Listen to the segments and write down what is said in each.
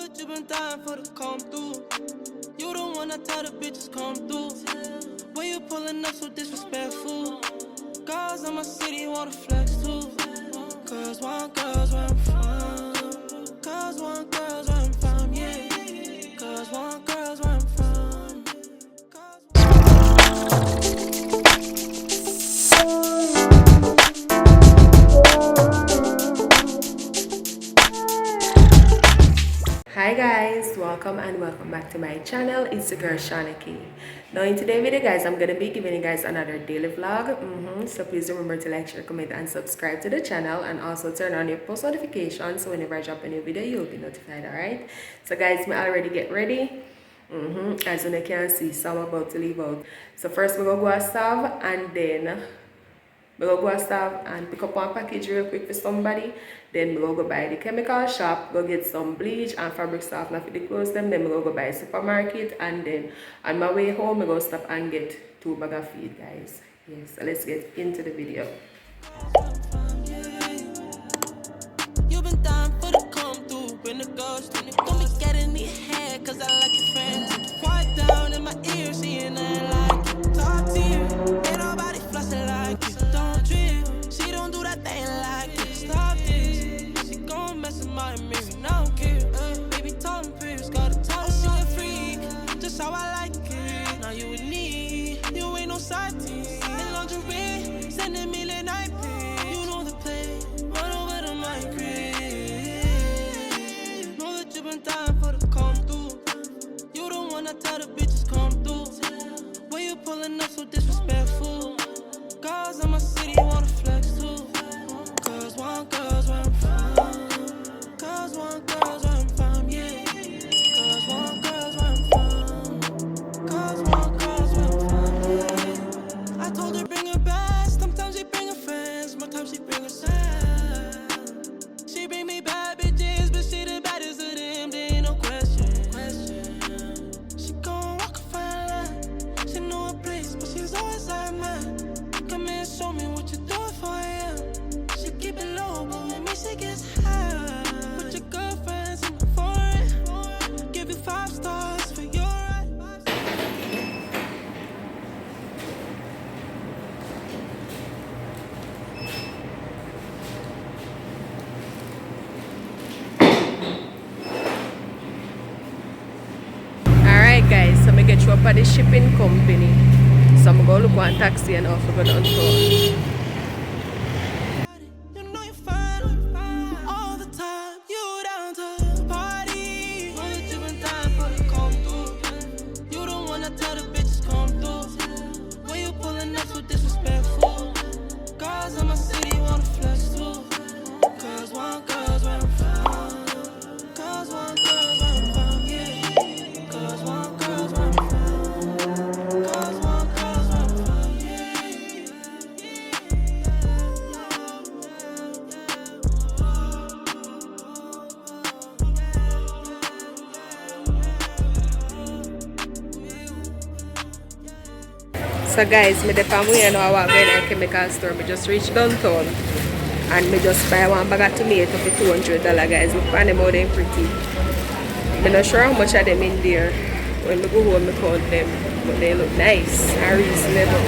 that you been dying for to come through. You the one that tell the bitches come through. When you pulling up so disrespectful. Girls in my city wanna flex too. Girls want girls where I'm from. Girls want girls where I'm from, yeah. Girls want girls where I'm from. Hi guys, welcome back to my channel. It's the girl Shaniki. Now in today's video guys, I'm gonna be giving you guys another daily vlog. So please remember to like, share, comment and subscribe to the channel, and also turn on your post notifications so whenever I drop a new video you'll be notified. Alright, so guys, me already get ready. As you can see, so I'm about to leave out. So first we're gonna go outside, and then we'll go outside and pick up one package real quick for somebody. Then we'll go buy the chemical shop, go get some bleach and fabric softener for the clothes them. Then we'll go buy a supermarket, and then on my way home we'll go stop and get 2 bags of feed, guys. Yes, so let's get into the video. You been dying for the come through when the ghost don't be getting me head, cause I like your friends. Quiet down in my ear, seeing nothing like it. Talk to you, ain't nobody flossing like you. Don't trip, she don't do that thing like it. Stop this, she gon' mess with my mirror, I don't care. Baby, tell him Pierce, gotta tell him you're a freak, just how I like it. Now you with me, you ain't no side team. In lingerie, sending me the night pic. You know the play, run over to my crib. Know that you been dying for the come through. You the one that tell the bitches come through. When you pulling up so disrespectful. Girls in my city wanna flex too. Girls want girls where I'm from. Girls want girls where I'm from, yeah. Girls want girls where I'm from. Girls want girls where I'm from, yeah. I told her bring her best. Sometimes she bring her friends. Sometimes she bring herself. She bring me bad bitches, but she the baddest of them. There ain't no question. She gon' walk a fine line. She know a place, but she's always like mine. Come here, show me what you doing for him. She keep it low, but with me she gets high. Put your girlfriends in my foreign. Give you 5 stars for your ride. Alright guys, so I'm get you up at the shipping company. So I'm gonna look one taxi and off we go downtown. You know you're fine all the time. You down to party. Know that you been dying for the come through. You the one that tell the bitches come through. When you pulling up so disrespectful. Girls in my city wanna flex too. Girls want girls where I'm from. Girls want girls where I'm from, yeah. Girls want girls where I'm from. Girls want girls where I'm from, yeah. So guys, me the family and I walk in a chemical store. Me just reached downtown and me just buy one bag of tomato for $200, guys. Look at them how they pretty. I'm not sure how much of them in there. When we go home, we count them, but they look nice and reasonable.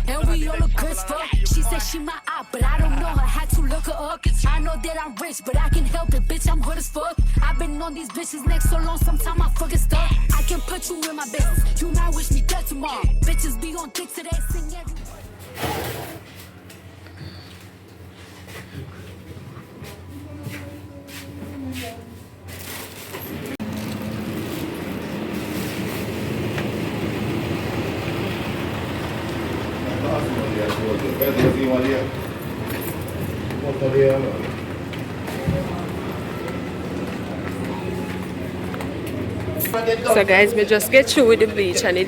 And we all look good as fuck. She said she my op, but I don't know her. Had to look her up. I know that I'm rich, but I can help it, bitch. I'm good as fuck. I've been on these bitches' neck so long, sometimes I fucking stuck. I can put you in my business. You might wish me dead tomorrow. Bitches be on dick today, sing every. So guys, we just get through with the bleach and the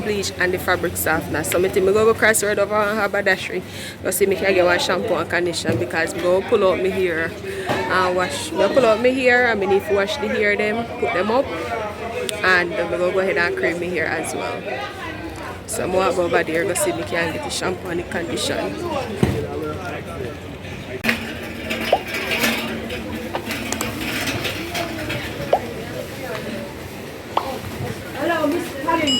bleach and the fabric softener. So I think we go cross the road over on Haberdashery. Go see me can get one shampoo and conditioner because we go pull out my hair and wash. We pull out my hair and we need to wash the hair them, put them up, and we go ahead and cream my hair as well. So I'm walk over there go see if I can get the shampoo and the condition. Hello, Miss Helen.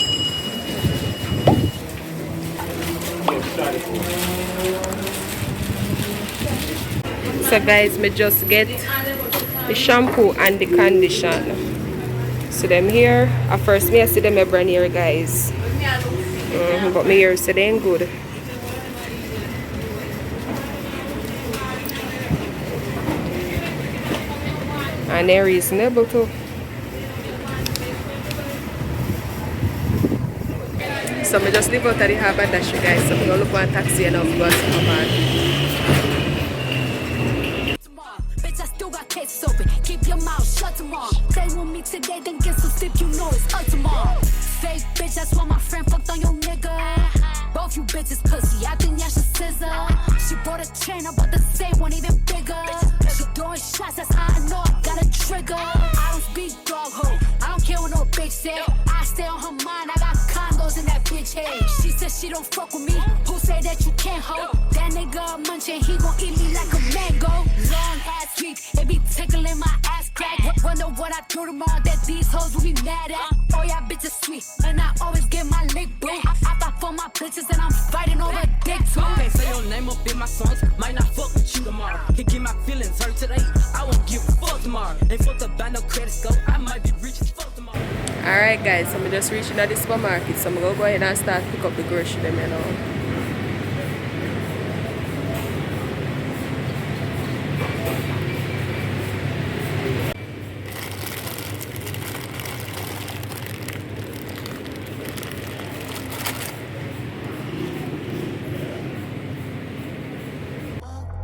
So guys, me just get the shampoo and the condition. So them here. At first me I see them brand here guys. But my hair said they ain't good. And they're reasonable too. So I just leave out of the harbour dash you guys. So I'm gonna look for a taxi and I'm going to come on. Bitch, I still got cases open. Keep your mouth shut tomorrow. Play with me today, then get so stiff, you know it's up tomorrow. Fake bitch, that's why my friend fucked on your nigga. Both you bitches pussy, I think y'all should scissor. She bought a chain, I bought the same one, even bigger. She throwing shots, that's how I know I got a trigger. I don't speak dog ho, I don't care what no bitch say. I stay on her mind, I got condos in that bitch head. She said she don't fuck with me, who say that you can't hold? That nigga munching, he gon' eat me like a mango. Long ass week, it be tickling my ass crack. Wonder what I do tomorrow that these hoes will be mad at. Oh yeah, bitch is sweet, and I always get my lick boo. I fight for my bitches and I'm fighting over dick too. Can't say your name up in my songs, might not fuck with you tomorrow. Can get my feelings hurt today, I won't give a fuck tomorrow. Ain't fucked up by no credit score, I might be rich as fuck tomorrow. Alright guys, so I'm just reaching at the supermarket. So I'm gonna go ahead and start pick up the grocery them you know.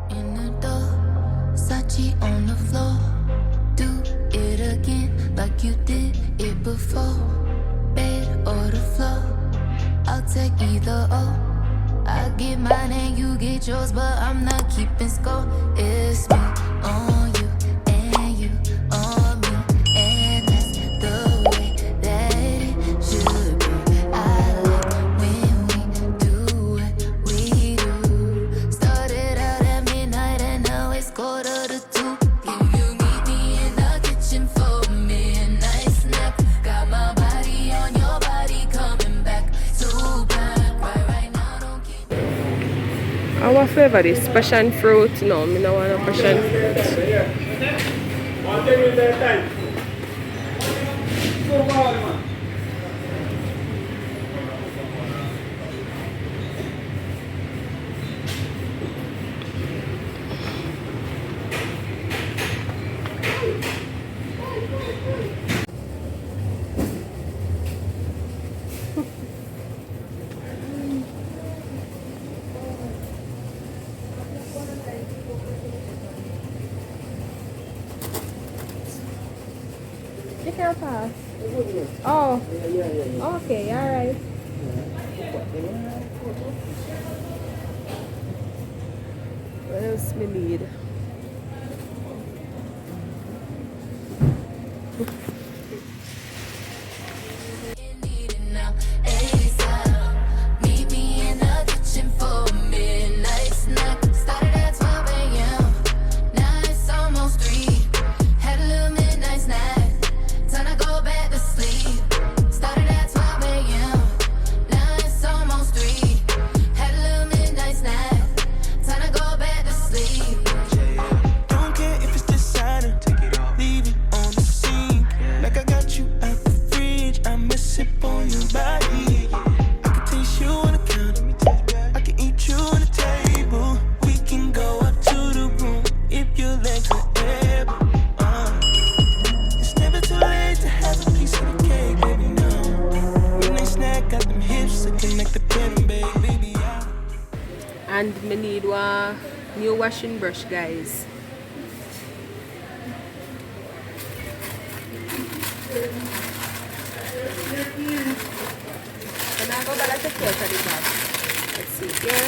In the door, Sachi on the floor. Do it again like you did it before. Bed or the floor, I'll take either or. I get mine and you get yours, but I'm not keeping score. It's me on you and you on me, and that's the way that it should be. I like when we do what we do. Started out at midnight and now it's 1:45. Can you meet me in the kitchen for a midnight snack? Got my body on your body coming back to back. Right now, don't keep. Our flavor is passion fruit. No, me no want no passion fruit. You can pass. Oh. Okay, alright. What else we need? Need it now, ASAP. Meet me in the kitchen for a midnight snack. Started at 12 a.m. Now it's almost 3. Had a little midnight snack. Time to go back to sleep. Started at 12 a.m. Now it's almost 3. Had a little midnight snack. Time to go back to sleep. Don't care if it's designer, take it off, leave it on the scene. Like I got you out the fridge, I miss sip on your body. I can taste you on the counter, I can eat you on the table. We can go up to the room if your legs are able. It's never too late to have a piece of the cake, baby. No, midnight snack got them hips looking like the pin, baby. And me need one new washing brush guys. And I go back to the top. Let's see here.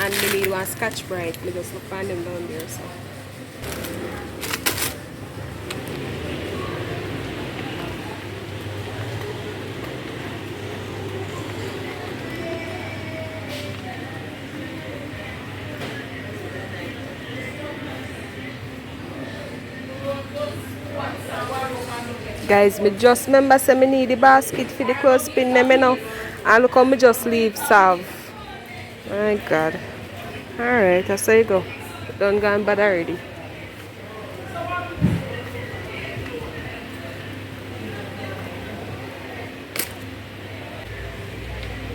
And me need one Scotch Brite. Me just look find them down there so. Guys, me just remember say me need the basket for the clothespin them you know. And look how me just leave salve. My God. Alright, that's how you go. Done gone bad already.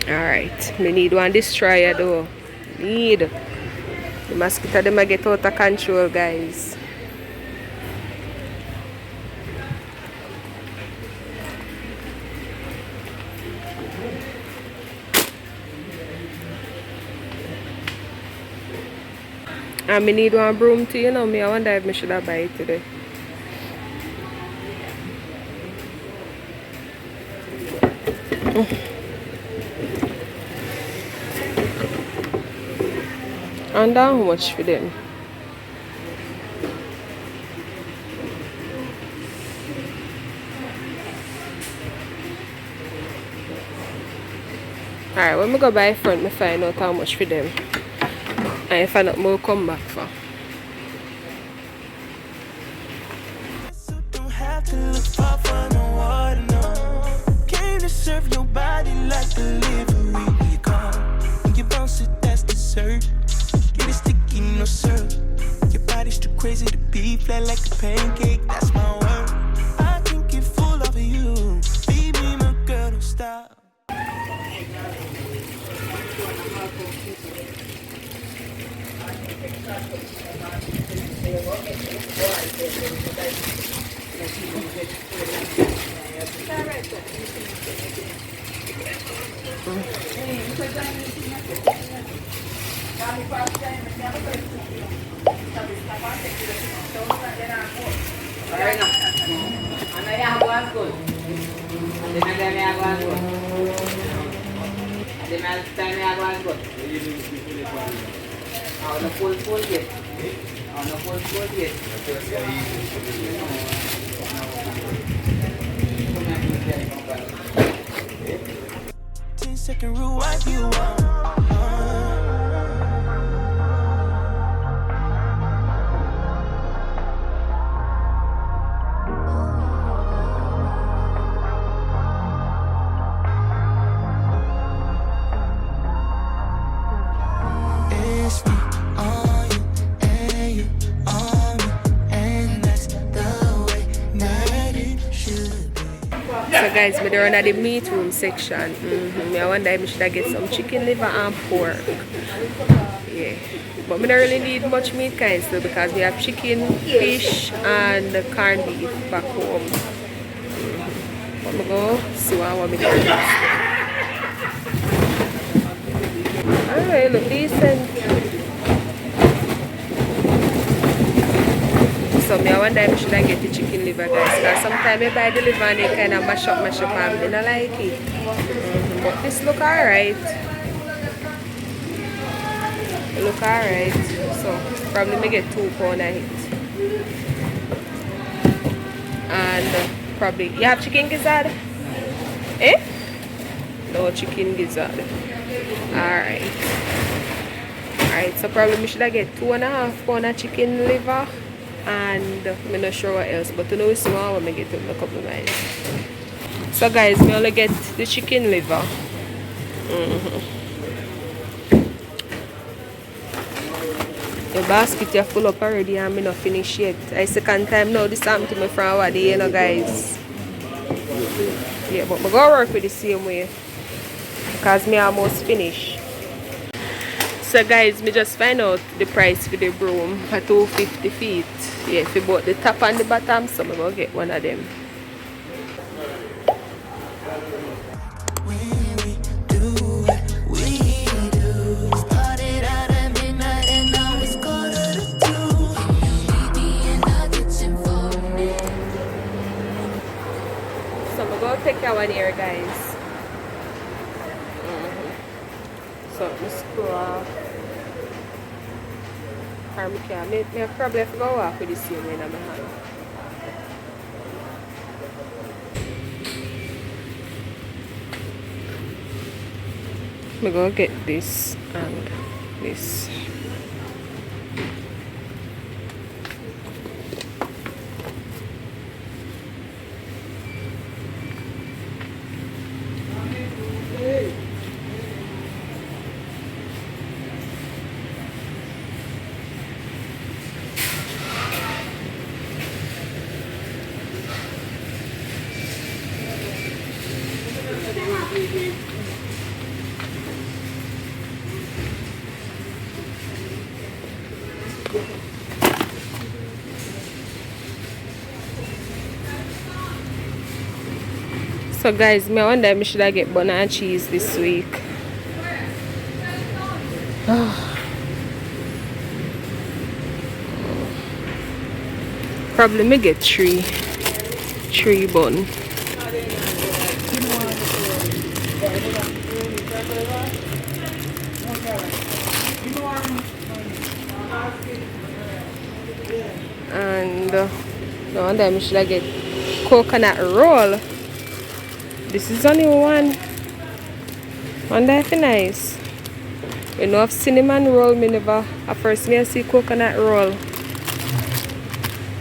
Alright, me need one destroyer though. Need. The mosquito them a get out of control, guys. And me need one broom too, you know me. I wonder if me should have buy it today. And how much for them? Alright, when I go buy front, I find out how much for them. And if I not more come back for. So don't have to look far for no water, no. Came to serve your body like delivery. When you call, when you bounce it, that's dessert. Get it sticky, no syrup. Your body's too crazy to be flat like a pancake. That's my word. I can get full of you. Baby, my girl, don't stop. Second rule, wipe you out. It's me on you, and you on me, and that's the way that it should be. So guys, me there at the meat room section. Me I wonder if I should get some chicken liver and pork. Yeah. But me don't really need much meat kinds though because we have chicken, fish and corned beef back home. But me go see what me can do. Alright, look decent. So me I wonder if I should get the chicken liver guys. Because sometimes I buy the liver and they kind of mash up and I don't like it. But this look alright. It look alright. So probably me get 2 pounds of it. And probably you have chicken gizzard? Eh? No chicken gizzard. Alright. Alright, so probably me should get 2.5 pounds of chicken liver. And I'm not sure what else, but to know it's one when I get in a couple of minutes. So guys, we only get the chicken liver. The basket is full up already and I'm not finished yet. I second time now this time to me from our day, you know guys. Yeah, but I'm going to work with the same way. Because me almost finished. So guys, me just find out the price for the broom for 250 feet. Yeah, if you bought the top and the bottom, so I'm going to get one of them. So I'm going to take that one here guys. So let's screw off. Or I can probably have to go off with the same way in my hand. I'm going to get this and this. So guys, me wonder if I should I get bun and cheese this week. Probably me get three bun. And no wonder I should I get coconut roll. This is only one. Wonder if it's nice. You know, of cinnamon roll, me never. At first, me I see coconut roll.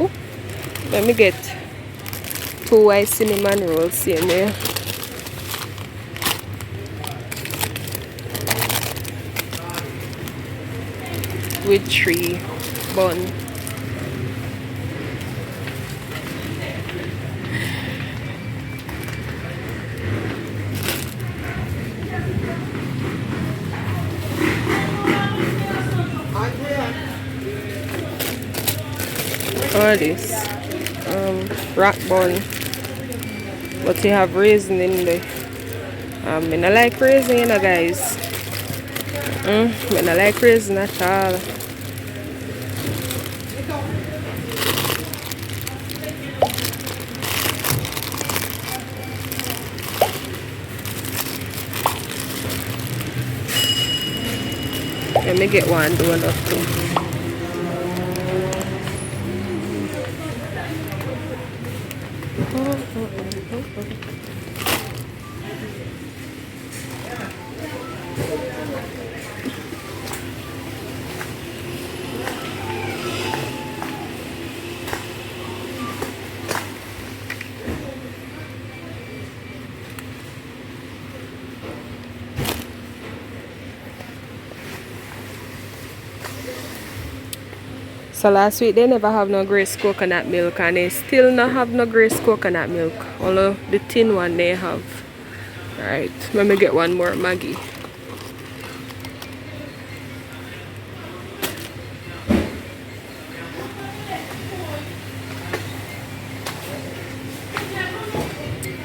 Ooh. Let me get 2 white cinnamon rolls same way. With 3 bun. All this rock bun, but you have raisin in there. I don't like raisin, you know, guys. I don't like raisin at all. Let me get one donut too. So last week they never have no Grace coconut milk, and they still not have no Grace coconut milk. Although the tin one they have. Alright, let me get one more Maggie.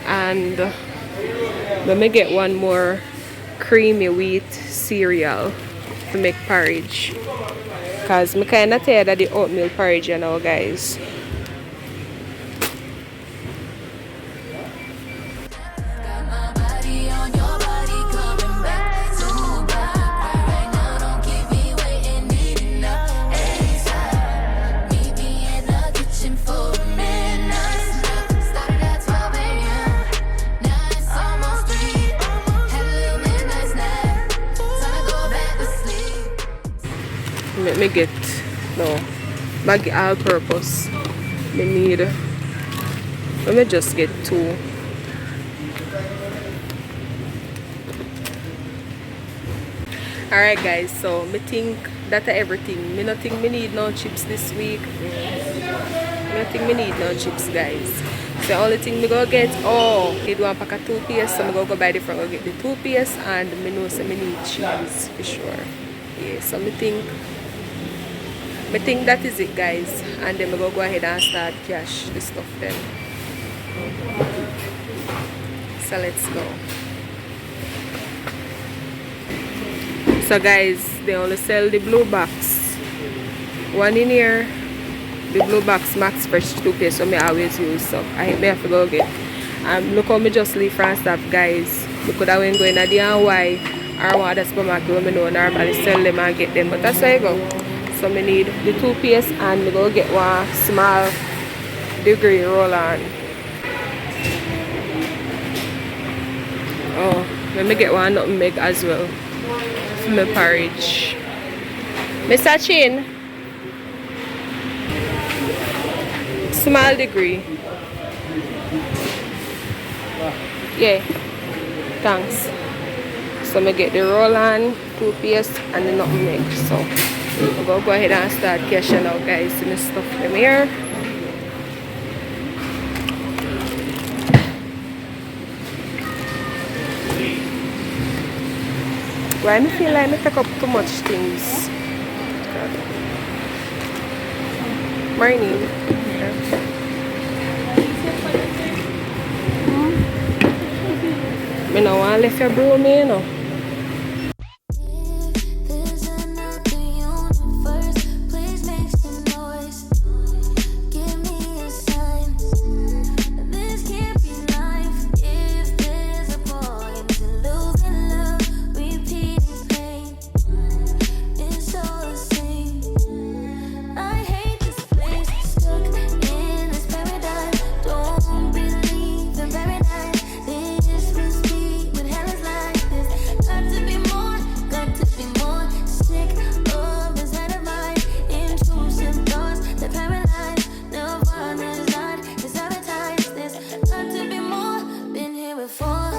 And let me get one more creamy wheat cereal to make porridge. Because I'm kind of tired of the oatmeal porridge, you know, guys. Let me get Maggie all purpose. Let me just get 2. Alright guys, so me think that's everything. Me not think me need no chips this week. I don't think me need no chips, guys. So the only thing me go get, need one pack of toothpaste, so I'm gonna go buy the front, go get the toothpaste, and me know so me need cheese for sure. Yeah, so me think that is it, guys, and then we go ahead and start cash the stuff then. So let's go. So guys, they only sell the blue box. One in here, the blue box Max Fresh toothpaste, so I always use. So I have to go get. Look how me just leave France stuff, guys. Look how I went going at the NY or one other supermarket where I know normally sell them and get them, but that's where I go. So I need the toothpaste and I go get one small degree roll on. Let me get one nutmeg as well for my porridge. Mr. Chin, small degree. Yeah, thanks. So I get the roll on, toothpaste and the nutmeg. So I'll go ahead and start cashing out, guys, and the stuff them here. Why me feel like me take up too much things? Morning. Me no want left your broom, you know. There's another universe, please make some noise. Give me a sign. This can't be life. If there's a point to losing love, repeating pain, it's all the same. I hate this place, stuck in this paradigm. Don't believe in paradise. This must be what hell is like. This got to be more, got to be more. Sick of this head of mine. Intrusive thoughts that paralyze. Nirvana's not to sabotage. This got to be more. Been here before.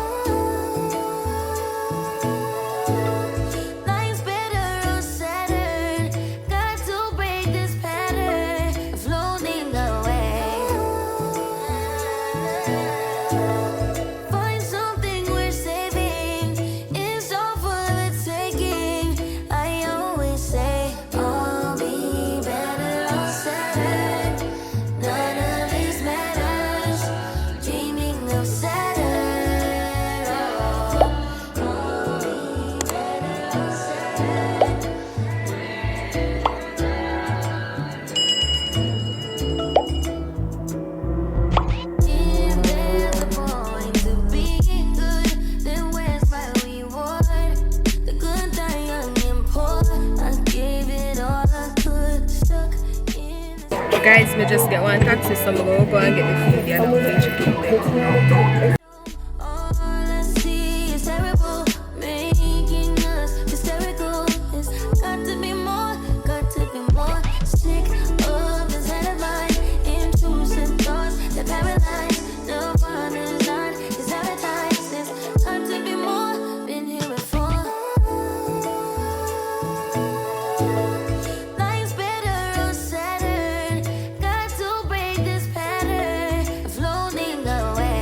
Life's better on Saturn. Got to break this pattern. Floating away. Find something worth saving. It's all for the taking. I always say, I'll be better on Saturn. None of this matters. Dreaming of Saturn. I'll be better on Saturn. If there's a point to being good, then where's my reward? The good die young and poor. I gave it all I could. Stuck in Guys, me just get one taxi, so I'm gonna go and get the food. Yeah, no food chicken there. all I see is terrible, making us hysterical. It's got to be more, got to be more. Sick of this head of mine. Intrusive thoughts that paralyze. Nirvana's not to sabotage. It's got to be more. Been here before. Life's better on Saturn. Got to break this pattern. Floating away.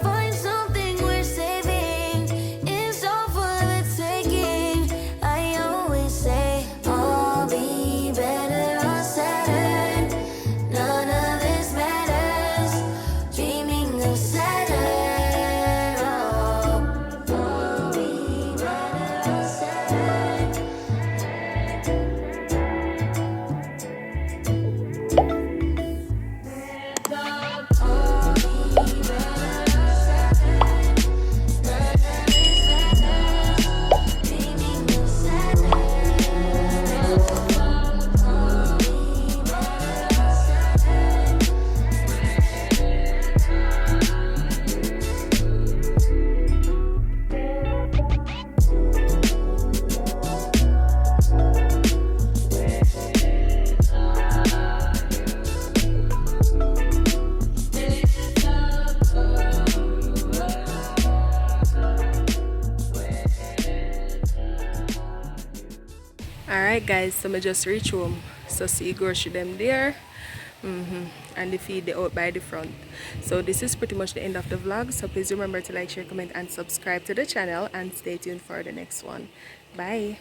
Find something worth saving. It's all for the taking. I always say, I'll be better on Saturn. None of this matters. Dreaming of Saturn. I'll be better on Saturn. I'll be better on Saturn. None of this matters. Dreaming of Saturn. I'll be better on Saturn. Alright guys, so I just reach home. So see grocery them there. And the feed they out by the front. So this is pretty much the end of the vlog. So please remember to like, share, comment and subscribe to the channel, and stay tuned for the next one. Bye.